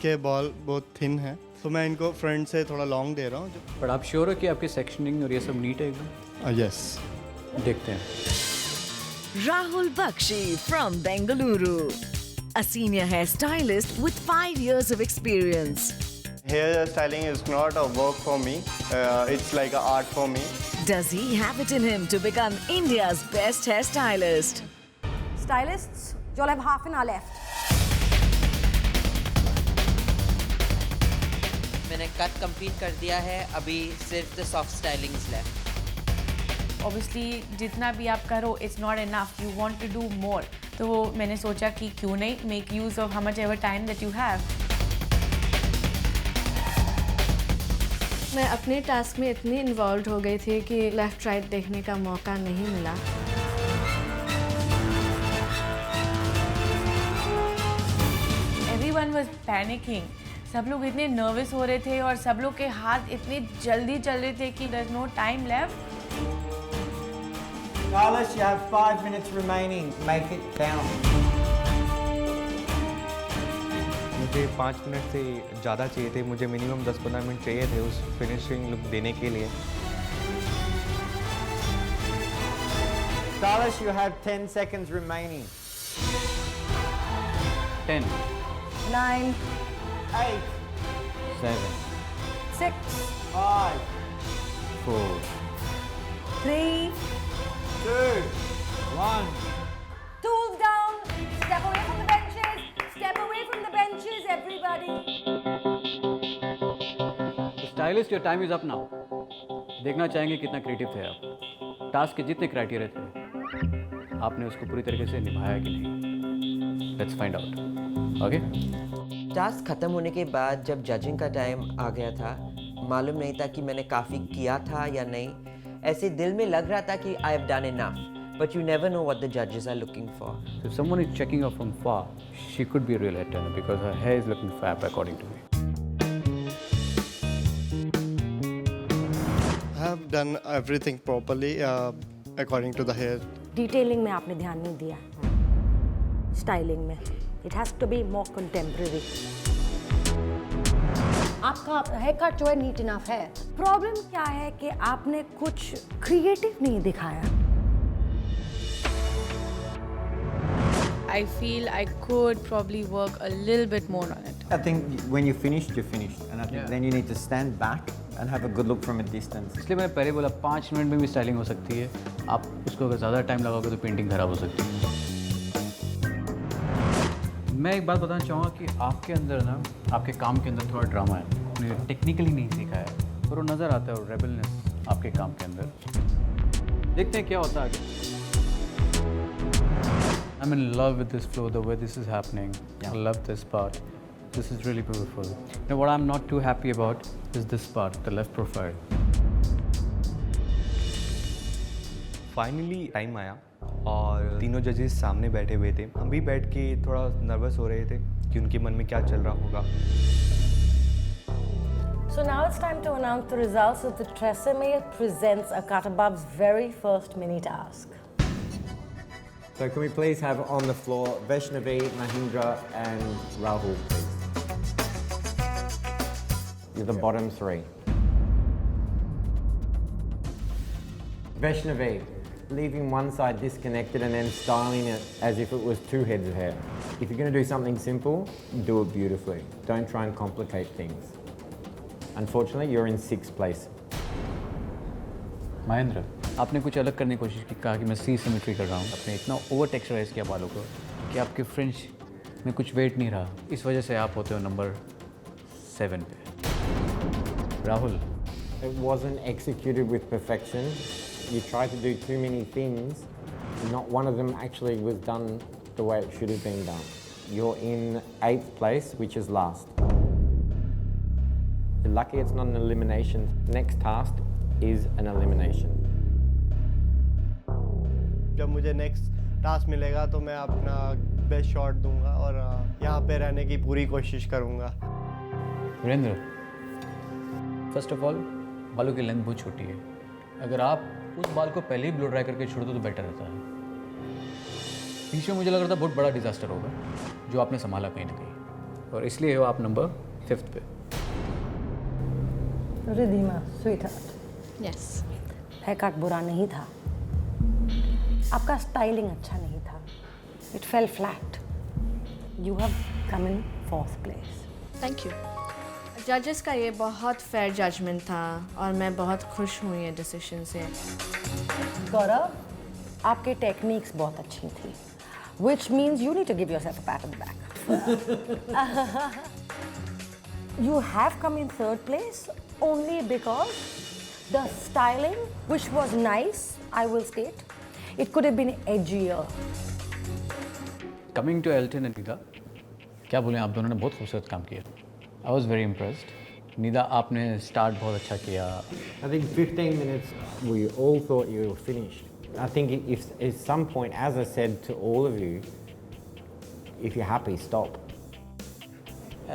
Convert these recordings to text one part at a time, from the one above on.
इनके बॉल बहुत थिन है, तो मैं इनको फ्रंट से थोड़ा लॉन्ग दे रहा हूँ। बट आप श्योर हो कि आपकी सेक्शनिंग और ये सब नीट है एकदम? यस। देखते हैं। Rahul Bakshi from Bengaluru, a senior hairstylist with 5 years of experience. Hair styling is not a work for me, it's like an art for me. Does he have it in him to become India's best hairstylist? Stylists, you all have half an hour left. मैंने cut complete कर दिया है, अभी सिर्फ the soft stylings left. Obviously जितना भी आप करो it's not enough, you want to do more. तो मैंने सोचा कि क्यों नहीं make use of how much ever time that you have. मैं अपने टास्क में इतनी इन्वॉल्व हो गई थी कि लेफ्ट राइट देखने का मौका नहीं मिला। एवरीवन वाज पैनिकिंग, सब लोग इतने नर्वस हो रहे थे और सब लोग के हाथ इतने जल्दी चल रहे थे कि there is no time left. Carlos, you have 5 minutes remaining. Make it count. मुझे 5 मिनट से ज़्यादा चाहिए थे, मुझे मिनिमम 10-15 मिनट चाहिए थे उस फिनिशिंग लुक देने के लिए। Carlos, you have 10 seconds remaining. 10, 9, 8, 7, 6, 5, 4, 3, 2, 1. tools down. Step away from the benches. Step away from the benches, everybody. Stylist your time is up now. देखना चाहेंगे कितना क्रिएटिव थे आप। टास्क के जितने क्राइटेरिया थे आपने उसको पूरी तरीके से निभाया कि नहीं, let's find out. Okay, task खत्म होने के बाद जब जजिंग का टाइम आ गया था, मालूम नहीं था कि मैंने काफ़ी किया था या नहीं। ऐसे दिल में लग रहा था कि I have done enough, but you never know what the जजेस are looking for. if someone is checking out from far, she could be a real head turner because her hair is looking fab according to me. I have done everything properly according to the hair. Detailing में आपने ध्यान नहीं दिया। Styling में it has to be more contemporary. आपका hair cut जो है NEET enough है। प्रॉब्लम क्या है कि आपने कुछ क्रिएटिव नहीं दिखाया। I feel I could probably work a little bit more on it. I think when you're finished, you're finished. And I think then you need to stand back and have a good look from a distance. इसलिए मैंने पहले बोला 5 minute में भी styling हो सकती है। आप उसको अगर ज़्यादा टाइम लगाओगे तो पेंटिंग खराब हो सकती है। मैं एक बात बताना चाहूँगा कि आपके अंदर ना, आपके काम के अंदर थोड़ा ड्रामा है, आपने टेक्निकली नहीं सीखा है, पर वो नज़र आता है, और रेबलनेस आपके काम के अंदर। देखते हैं क्या होता है आगे। I'm in love with this flow, the way this is happening. I love this part. This is really beautiful. Now what I'm not too happy about is this part, the left profile. Finally time आया और तीनों जजेस सामने बैठे हुए थे। हम भी बैठ के थोड़ा नर्वस हो रहे थे कि उनके मन में क्या चल रहा होगा। So now it's time to announce the results of the Tresemme Presents Akatabab's very first mini task. So can we please have on the floor Vaishnavi, Mahindra and Rahul, please. You're the bottom 3. Vaishnavi, leaving one side disconnected and then styling it as if it was 2 heads of hair. If you're going to do something simple, do it beautifully. Don't try and complicate things. Unfortunately, you're in 6th place. Mahendra, आपने कुछ अलग करने की कोशिश की, कहा कि मैं सी सिमेट्री कर रहा हूँ। आपने इतना ओवर टेक्सचराइज किया बालों को कि आपके फ्रिंज में कुछ वेट नहीं रहा। इस वजह से आप होते हो नंबर 7 पे। Rahul, It wasn't executed with perfection. You tried to do too many things. Not one of them actually was done the way it should have been done. You're in 8th place, which is last. You're lucky it's not an elimination. Next task is an elimination. जब मुझे next task मिलेगा तो मैं अपना best shot दूंगा और यहाँ पे रहने की पूरी कोशिश करूँगा। वीरेंद्र, फर्स्ट ऑफ ऑल बालों की लेंथ बहुत छोटी है। अगर आप उस बाल को पहले ही ब्लो ड्राई करके छोड़ दो तो बेटर रहता है। पीछे मुझे लग रहा था बहुत बड़ा डिजास्टर होगा जो आपने संभाला कहीं ना कहीं। और इसलिए हो आप नंबर 5th पे। रिधिमा, स्वीटहार्ट, यस हैकट बुरा नहीं था, आपका स्टाइलिंग अच्छा नहीं था, it fail flat, you have come in 4th place। Thank you. जजेस का ये बहुत फेयर जजमेंट था और मैं बहुत खुश हूँ ये डिसीजन से। गौरव, आपके टेक्निक्स बहुत अच्छी थी, which means you need to give yourself a pat on the back. You have come in 3rd place only because the styling, which was nice, I will state, it could have been edgier. Coming to Elton and Nida, क्या बोलें, आप दोनों ने बहुत खूबसूरत काम किया। I was very impressed. Nida, आपने स्टार्ट बहुत अच्छा किया। I think 15 minutes we all thought you were finished. I think if at some point, as I said to all of you, if you're happy, stop.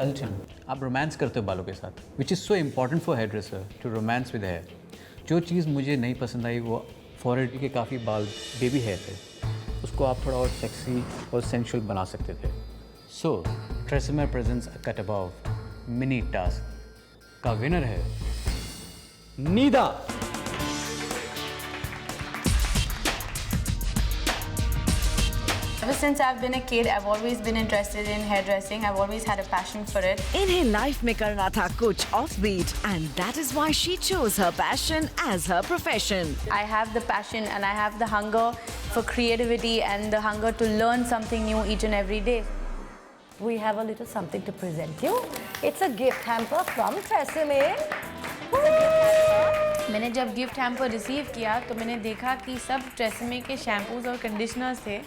Elton, आप romance करते हो बालों के साथ, which is so important for hairdresser to romance with hair. जो चीज़ मुझे नहीं पसंद आई वो फॉरहेड के काफ़ी बाल बेबी हेयर थे, उसको आप थोड़ा और सेक्सी और सेंशुअल बना सकते थे। So Tresemme presents a cut above mini task का विनर है Nida. Ever since I've been a kid, I've always been interested in hairdressing. I've always had a passion for it. इन्हें लाइफ में करना था कुछ offbeat and that is why she chose her passion as her profession. I have the passion and I have the hunger for creativity and the hunger to learn something new each and every day. We have a little something to present you. It's a gift hamper from Tresemme. मैंने जब gift hamper receive किया तो मैंने देखा कि सब TRESemmé के shampoos और कंडीशनर्स थे।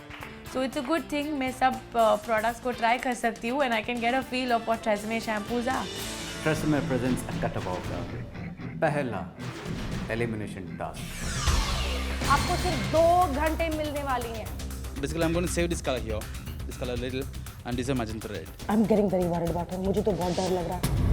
So it's a good thing, मैं सब प्रोडक्ट्स को ट्राई कर सकती हूँ and I can get a feel of what Tresemme shampoos are. Tresemme presents a cut above का पहला एलिमिनेशन टास्क। आपको सिर्फ 2 घंटे मिलने वाली हैं। Basically, I'm going to save this color here, this color little, and this is magenta red. I'm getting very worried about him. मुझे तो बहुत डर लग रहा है।